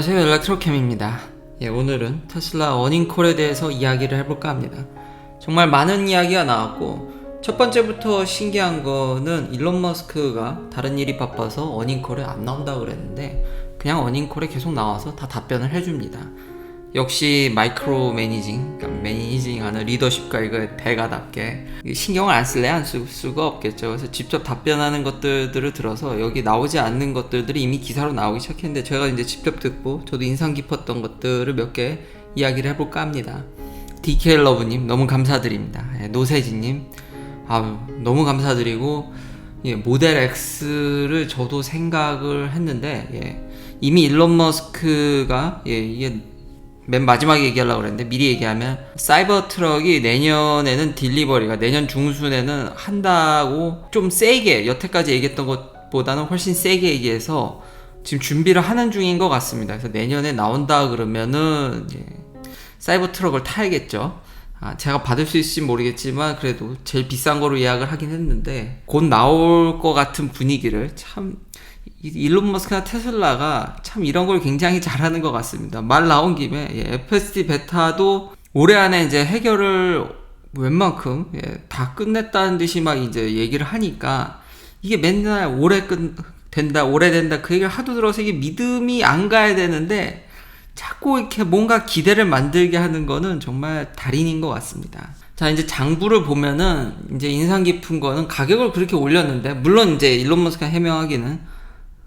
안녕하세요, 엘렉트로캠입니다. 오늘은 테슬라 어닝콜에 대해서 이야기를 해볼까 합니다. 정말 많은 이야기가 나왔고, 첫 번째부터 신기한 거는 일론 머스크가 다른 일이 바빠서 어닝콜에 안 나온다고 그랬는데 그냥 어닝콜에 계속 나와서 다 답변을 해줍니다. 역시 마이크로 매니징, 그러니까 매니징하는 리더십과 이거 대가답게 신경을 안 쓸래 안 쓸 수가 없겠죠. 그래서 직접 답변하는 것들을 들어서 여기 나오지 않는 것들이 이미 기사로 나오기 시작했는데 제가 이제 직접 듣고 저도 인상 깊었던 것들을 몇 개 이야기를 해볼까 합니다. DK러브님 너무 감사드립니다. 노세진님 너무 감사드리고, 모델 X를 저도 생각을 했는데 이미 일론 머스크가 이게 맨 마지막에 얘기하려고 그랬는데 미리 얘기하면 사이버 트럭이 내년에는 딜리버리가 내년 중순에는 한다고 좀 세게 여태까지 얘기했던 것보다는 훨씬 세게 얘기해서 지금 준비를 하는 중인 것 같습니다. 그래서 내년에 나온다 그러면은 사이버 트럭을 타야겠죠. 제가 받을 수 있을지 모르겠지만 그래도 제일 비싼 거로 예약을 하긴 했는데 곧 나올 것 같은 분위기를 참 일론 머스크나 테슬라가 참 이런 걸 굉장히 잘하는 것 같습니다. 말 나온 김에 FSD 베타도 올해 안에 이제 해결을 웬만큼 다 끝냈다는 듯이 막 이제 얘기를 하니까 이게 맨날 올해 된다 그 얘기를 하도 들어서 이게 믿음이 안 가야 되는데 자꾸 이렇게 뭔가 기대를 만들게 하는 거는 정말 달인인 것 같습니다. 자, 이제 장부를 보면은 이제 인상 깊은 거는 가격을 그렇게 올렸는데, 물론 이제 일론 머스크가 해명하기는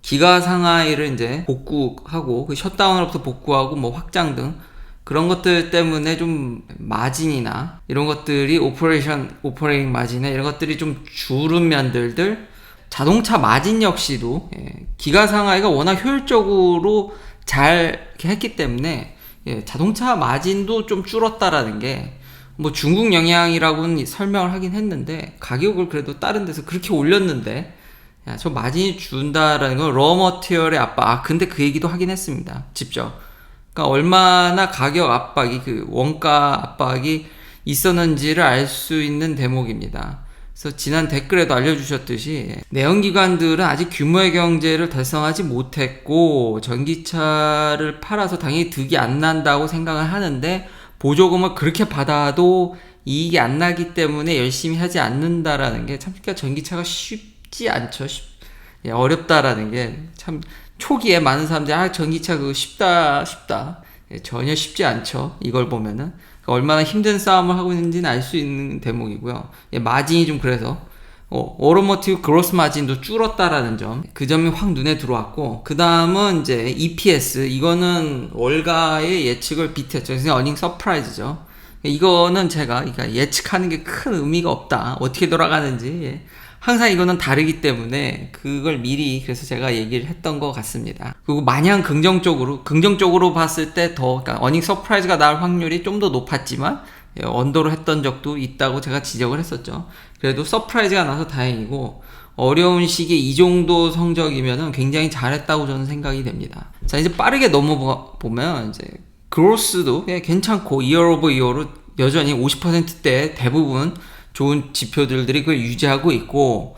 기가 상하이를 이제 복구하고 그 셧다운으로부터 복구하고 뭐 확장 등 그런 것들 때문에 좀 마진이나 이런 것들이 오퍼레이팅 마진이나 이런 것들이 좀 줄은 면들들, 자동차 마진 역시도 기가 상하이가 워낙 효율적으로 잘 했기 때문에 자동차 마진도 좀 줄었다라는 게 뭐 중국 영향이라고는 설명을 하긴 했는데 가격을 그래도 다른 데서 그렇게 올렸는데 저 마진이 준다라는 건 러머티얼의 압박. 근데 그 얘기도 하긴 했습니다. 직접. 그러니까 얼마나 가격 압박이 그 원가 압박이 있었는지를 알 수 있는 대목입니다. 그래서 지난 댓글에도 알려주셨듯이 내연기관들은 아직 규모의 경제를 달성하지 못했고 전기차를 팔아서 당연히 득이 안 난다고 생각을 하는데 보조금을 그렇게 받아도 이익이 안 나기 때문에 열심히 하지 않는다라는 게 참 전기차가 쉽지 않죠. 어렵다라는 게 참 초기에 많은 사람들이 전기차 그거 쉽다 전혀 쉽지 않죠. 이걸 보면은 얼마나 힘든 싸움을 하고 있는지는 알 수 있는 대목이고요. 마진이 좀 그래서 오토모티브 그로스 마진도 줄었다라는 점, 그 점이 확 눈에 들어왔고, 그 다음은 이제 EPS, 이거는 월가의 예측을 비트했죠. 그래서 어닝 서프라이즈죠. 이거는 제가 예측하는 게 큰 의미가 없다. 어떻게 돌아가는지 항상 이거는 다르기 때문에 그걸 미리 그래서 제가 얘기를 했던 것 같습니다. 그리고 마냥 긍정적으로 봤을 때 그러니까 어닝 서프라이즈가 나올 확률이 좀 더 높았지만 언더로 했던 적도 있다고 제가 지적을 했었죠. 그래도 서프라이즈가 나서 다행이고, 어려운 시기에 이 정도 성적이면은 굉장히 잘했다고 저는 생각이 됩니다. 자, 이제 빠르게 넘어보면 이제 그로스도 괜찮고 이어 오브 이어로 여전히 50%대 대부분 좋은 지표들이 그걸 유지하고 있고,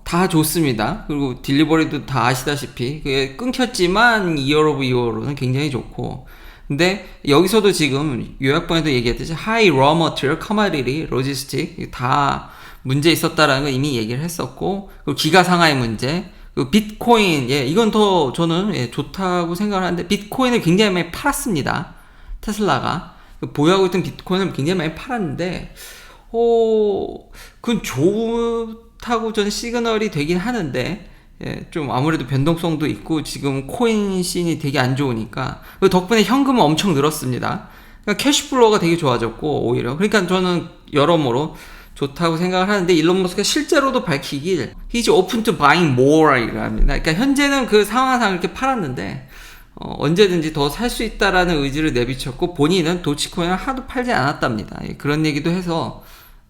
다 좋습니다. 그리고 딜리버리도 다 아시다시피 그게 끊겼지만 이어 오브 이어로는 굉장히 좋고, 근데 여기서도 지금 요약본에도 얘기했듯이 하이 raw material, commodity, logistic 다 문제 있었다라는 걸 이미 얘기를 했었고, 그리고 기가 상하의 문제, 그리고 비트코인 이건 더 저는 좋다고 생각을 하는데, 비트코인을 굉장히 많이 팔았습니다. 테슬라가 보유하고 있던 비트코인을 굉장히 많이 팔았는데 그건 좋다고 저는 시그널이 되긴 하는데, 좀 아무래도 변동성도 있고 지금 코인 씬이 되게 안 좋으니까 덕분에 현금은 엄청 늘었습니다. 그러니까 캐시플로우가 되게 좋아졌고 오히려 그러니까 저는 여러모로 좋다고 생각을 하는데, 일론 머스크가 실제로도 밝히길 He's open to buying more 이라 합니다. 그러니까 현재는 그 상황상 이렇게 팔았는데 언제든지 더 살 수 있다라는 의지를 내비쳤고, 본인은 도치코인을 하도 팔지 않았답니다. 그런 얘기도 해서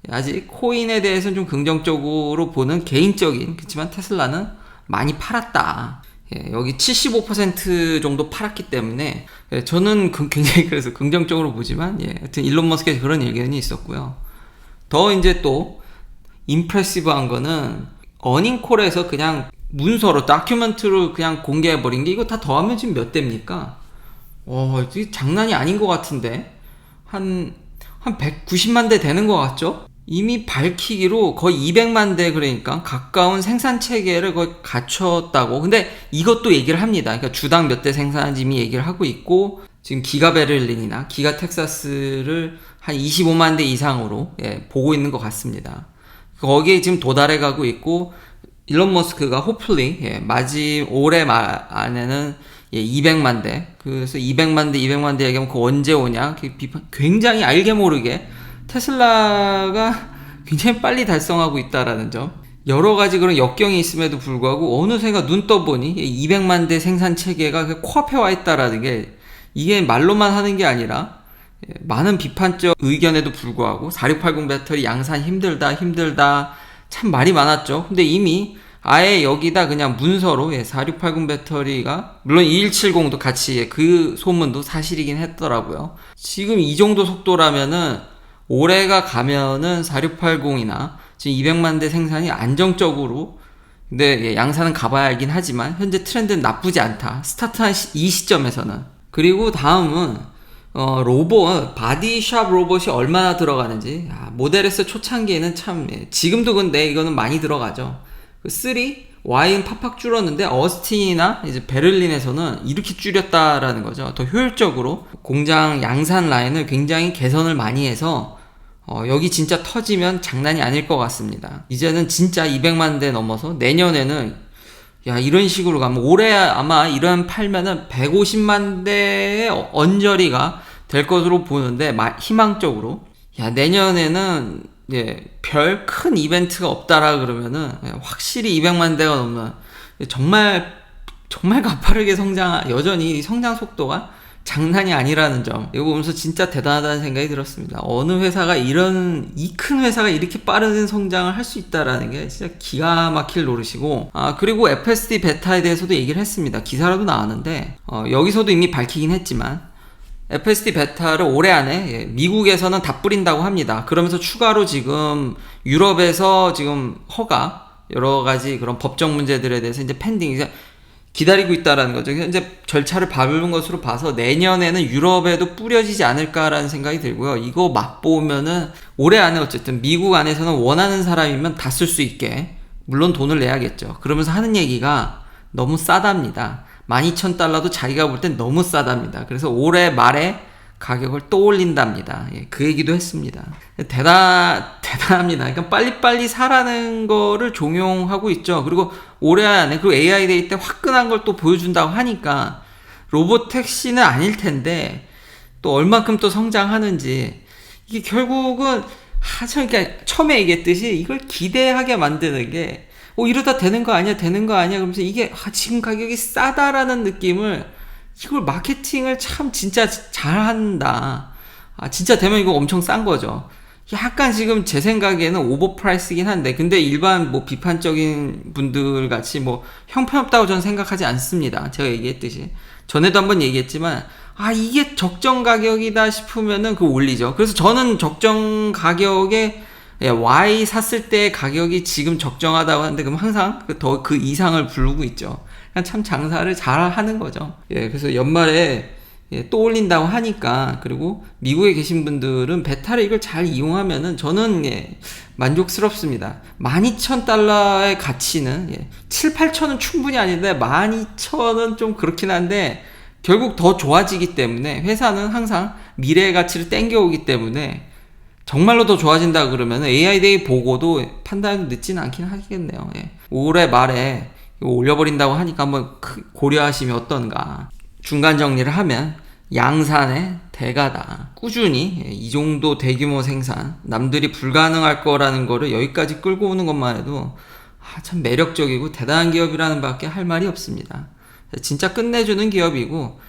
아직 코인에 대해서는 좀 긍정적으로 보는 개인적인, 그렇지만 테슬라는 많이 팔았다. 여기 75% 정도 팔았기 때문에 저는 굉장히 그래서 긍정적으로 보지만 하여튼 일론 머스크의 그런 의견이 있었고요. 더 이제 또 임프레시브한 거는 어닝콜에서 그냥 문서로 다큐멘트로 그냥 공개해버린 게 이거 다 더하면 지금 몇 대입니까? 이게 장난이 아닌 것 같은데 한 190만 대 되는 것 같죠? 이미 밝히기로 거의 200만 대, 그러니까 가까운 생산 체계를 거의 갖췄다고. 근데 이것도 얘기를 합니다. 그러니까 주당 몇 대 생산하는지 이미 얘기를 하고 있고, 지금 기가 베를린이나 기가 텍사스를 한 25만 대 이상으로 보고 있는 것 같습니다. 거기에 지금 도달해 가고 있고, 일론 머스크가 hopefully 올해 말 안에는 200만 대, 그래서 200만 대 얘기하면 그거 언제 오냐, 굉장히 알게 모르게 테슬라가 굉장히 빨리 달성하고 있다라는 점, 여러 가지 그런 역경이 있음에도 불구하고 어느새가 눈 떠보니 200만 대 생산 체계가 코앞에 와 있다라는 게, 이게 말로만 하는 게 아니라 많은 비판적 의견에도 불구하고 4680 배터리 양산 힘들다 참 말이 많았죠. 근데 이미 아예 여기다 그냥 문서로 4680 배터리가, 물론 2170도 같이 그 소문도 사실이긴 했더라고요. 지금 이 정도 속도라면은 올해가 가면은 4680이나 지금 200만 대 생산이 안정적으로, 근데 양산은 가봐야 알긴 하지만 현재 트렌드는 나쁘지 않다, 스타트한 이 시점에서는. 그리고 다음은 로봇, 바디샵 로봇이 얼마나 들어가는지. 모델 S 초창기에는 참, 지금도 근데 이거는 많이 들어가죠. 3, Y는 팍팍 줄었는데 어스틴이나 이제 베를린에서는 이렇게 줄였다라는 거죠. 더 효율적으로 공장 양산 라인을 굉장히 개선을 많이 해서 여기 진짜 터지면 장난이 아닐 것 같습니다. 이제는 진짜 200만 대 넘어서 내년에는, 이런 식으로 가면 올해 아마 이런 팔면은 150만 대의 언저리가 될 것으로 보는데, 희망적으로. 내년에는 별 큰 이벤트가 없다라 그러면은 확실히 200만 대가 넘는, 정말 가파르게 여전히 성장 속도가 장난이 아니라는 점, 이거 보면서 진짜 대단하다는 생각이 들었습니다. 어느 회사가 이 큰 회사가 이렇게 빠른 성장을 할 수 있다라는 게 진짜 기가 막힐 노릇이고, 그리고 FSD 베타에 대해서도 얘기를 했습니다. 기사라도 나왔는데, 여기서도 이미 밝히긴 했지만 FSD 베타를 올해 안에 미국에서는 다 뿌린다고 합니다. 그러면서 추가로 지금 유럽에서 지금 여러 가지 그런 법적 문제들에 대해서 이제 펜딩, 기다리고 있다라는 거죠. 현재 절차를 밟은 것으로 봐서 내년에는 유럽에도 뿌려지지 않을까라는 생각이 들고요. 이거 맛보면은 올해 안에 어쨌든 미국 안에서는 원하는 사람이면 다 쓸 수 있게, 물론 돈을 내야겠죠. 그러면서 하는 얘기가 너무 싸답니다. 12,000달러도 자기가 볼 땐 너무 싸답니다. 그래서 올해 말에 가격을 또 올린답니다. 그 얘기도 했습니다. 대단합니다. 그러니까 빨리빨리 사라는 거를 종용하고 있죠. 그리고 올해 안에, 그리고 AI 데이 때 화끈한 걸 또 보여준다고 하니까 로봇택시는 아닐 텐데 또 얼만큼 또 성장하는지, 이게 결국은 그러니까 처음에 얘기했듯이 이걸 기대하게 만드는 게, 이러다 되는 거 아니야 그러면서 이게 지금 가격이 싸다라는 느낌을, 이걸 마케팅을 참 진짜 잘한다. 진짜 되면 이거 엄청 싼 거죠. 약간 지금 제 생각에는 오버프라이스긴 한데, 근데 일반 비판적인 분들 같이 형편없다고 저는 생각하지 않습니다. 제가 얘기했듯이, 전에도 한번 얘기했지만, 이게 적정 가격이다 싶으면은 올리죠. 그래서 저는 적정 가격에 Y 샀을 때 가격이 지금 적정하다고 하는데, 그럼 항상 그 이상을 부르고 있죠. 참 장사를 잘 하는 거죠. 그래서 연말에 또 올린다고 하니까, 그리고 미국에 계신 분들은 베타를 이걸 잘 이용하면은 저는 만족스럽습니다. 12,000달러의 가치는 7, 8천은 충분히 아닌데 12,000은 좀 그렇긴 한데, 결국 더 좋아지기 때문에 회사는 항상 미래의 가치를 땡겨오기 때문에 정말로 더 좋아진다 그러면 AI데이 보고도 판단이 늦지는 않긴 하겠네요. 올해 말에 올려버린다고 하니까 한번 고려하시면 어떤가. 중간 정리를 하면 양산의 대가다. 꾸준히 이 정도 대규모 생산, 남들이 불가능할 거라는 거를 여기까지 끌고 오는 것만 해도 참 매력적이고 대단한 기업이라는 밖에 할 말이 없습니다. 진짜 끝내주는 기업이고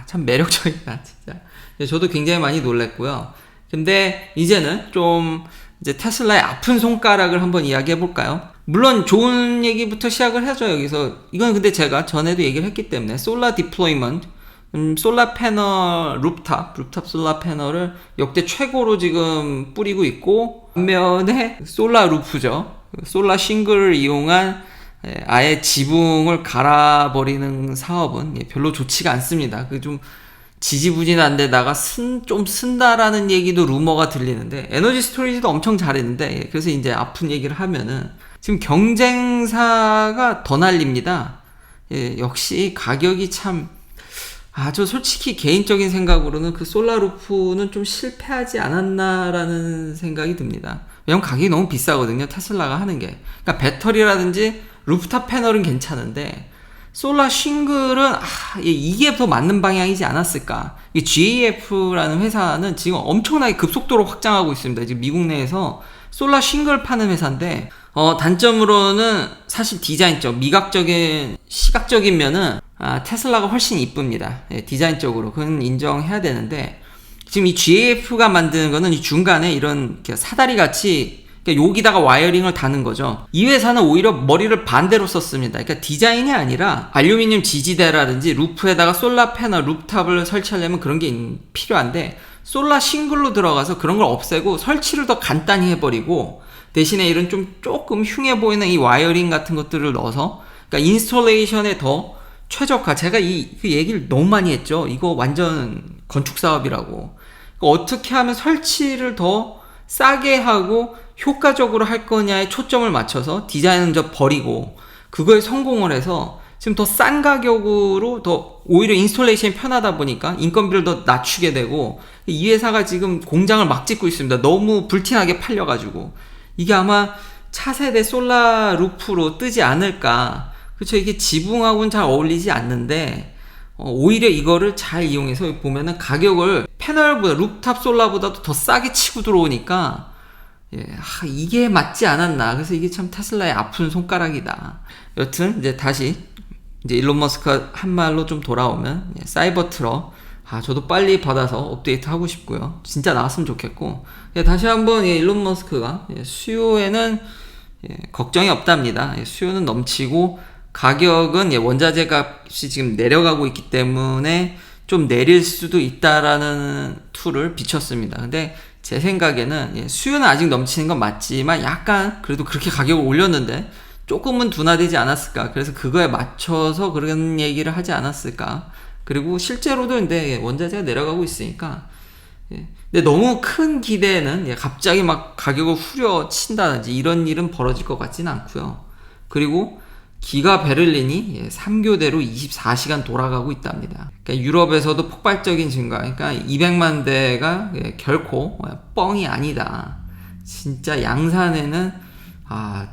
참 매력적이다 진짜. 저도 굉장히 많이 놀랬고요. 근데 이제는 좀 이제 테슬라의 아픈 손가락을 한번 이야기해 볼까요? 물론 좋은 얘기부터 시작을 하죠. 여기서 이건 근데 제가 전에도 얘기를 했기 때문에, 솔라 디플로이먼트, 솔라 패널, 루프탑 솔라 패널을 역대 최고로 지금 뿌리고 있고, 반면에 솔라 루프죠, 솔라 싱글을 이용한 아예 지붕을 갈아버리는 사업은 별로 좋지가 않습니다. 그 좀 지지부진한데다가 좀 쓴다라는 얘기도 루머가 들리는데, 에너지 스토리지도 엄청 잘했는데, 그래서 이제 아픈 얘기를 하면은 지금 경쟁사가 더 날립니다. 역시 가격이 참, 저 솔직히 개인적인 생각으로는 그 솔라루프는 좀 실패하지 않았나라는 생각이 듭니다. 왜냐면 가격이 너무 비싸거든요, 테슬라가 하는 게. 그러니까 배터리라든지 루프탑 패널은 괜찮은데 솔라 싱글은 이게 더 맞는 방향이지 않았을까. 이 GAF라는 회사는 지금 엄청나게 급속도로 확장하고 있습니다. 지금 미국 내에서 솔라 싱글 파는 회사인데, 단점으로는 사실 디자인적, 미각적인, 시각적인 면은 테슬라가 훨씬 이쁩니다. 디자인적으로 그건 인정해야 되는데, 지금 이 GAF가 만드는 거는 이 중간에 이런 사다리 같이, 그러니까 여기다가 와이어링을 다는 거죠. 이 회사는 오히려 머리를 반대로 썼습니다. 그러니까 디자인이 아니라 알루미늄 지지대라든지 루프에다가 솔라 패널, 루프탑을 설치하려면 그런 게 필요한데, 솔라 싱글로 들어가서 그런 걸 없애고 설치를 더 간단히 해버리고, 대신에 이런 조금 흉해 보이는 이 와이어링 같은 것들을 넣어서, 그러니까 인스톨레이션에 더 최적화. 제가 그 얘기를 너무 많이 했죠. 이거 완전 건축 사업이라고. 그러니까 어떻게 하면 설치를 더 싸게 하고 효과적으로 할 거냐에 초점을 맞춰서 디자인은 좀 버리고 그거에 성공을 해서 지금 더 싼 가격으로 더 오히려 인스톨레이션이 편하다 보니까 인건비를 더 낮추게 되고, 이 회사가 지금 공장을 막 짓고 있습니다. 너무 불티나게 팔려가지고 이게 아마 차세대 솔라 루프로 뜨지 않을까. 그렇죠. 이게 지붕하고는 잘 어울리지 않는데, 오히려 이거를 잘 이용해서 보면은 가격을 패널보다, 루프탑 솔라보다도 더 싸게 치고 들어오니까, 이게 맞지 않았나. 그래서 이게 참 테슬라의 아픈 손가락이다. 여튼 이제 다시 이제 일론 머스크가 한 말로 좀 돌아오면, 사이버 트럭, 저도 빨리 받아서 업데이트 하고 싶고요. 진짜 나왔으면 좋겠고, 다시 한번 일론 머스크가 수요에는 걱정이 없답니다. 수요는 넘치고 가격은 원자재 값이 지금 내려가고 있기 때문에 좀 내릴 수도 있다라는 툴을 비췄습니다. 근데 제 생각에는 수요는 아직 넘치는 건 맞지만 약간 그래도 그렇게 가격을 올렸는데 조금은 둔화되지 않았을까. 그래서 그거에 맞춰서 그런 얘기를 하지 않았을까. 그리고 실제로도 근데 원자재가 내려가고 있으니까, 근데 너무 큰 기대는 갑자기 막 가격을 후려친다든지 이런 일은 벌어질 것 같지는 않고요. 그리고 기가 베를린이 3교대로 24시간 돌아가고 있답니다. 그러니까 유럽에서도 폭발적인 증가, 그러니까 200만 대가 결코 뻥이 아니다. 진짜 양산에는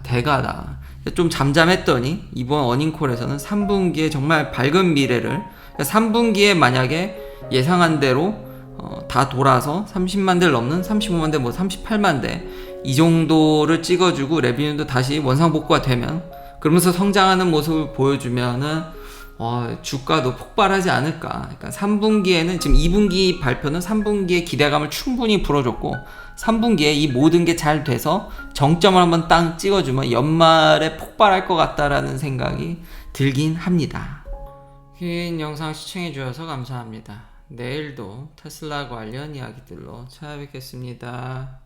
대가다. 좀 잠잠했더니 이번 어닝콜에서는 3분기에 정말 밝은 미래를, 3분기에 만약에 예상한 대로 다 돌아서 30만 대를 넘는 35만 대, 38만 대 이 정도를 찍어주고 레비뉴도 다시 원상복구가 되면, 그러면서 성장하는 모습을 보여주면은 주가도 폭발하지 않을까. 그러니까 3분기에는 지금 2분기 발표는 3분기의 기대감을 충분히 불어줬고, 3분기에 이 모든 게 잘 돼서 정점을 한번 땅 찍어주면 연말에 폭발할 것 같다라는 생각이 들긴 합니다. 긴 영상 시청해주셔서 감사합니다. 내일도 테슬라 관련 이야기들로 찾아뵙겠습니다.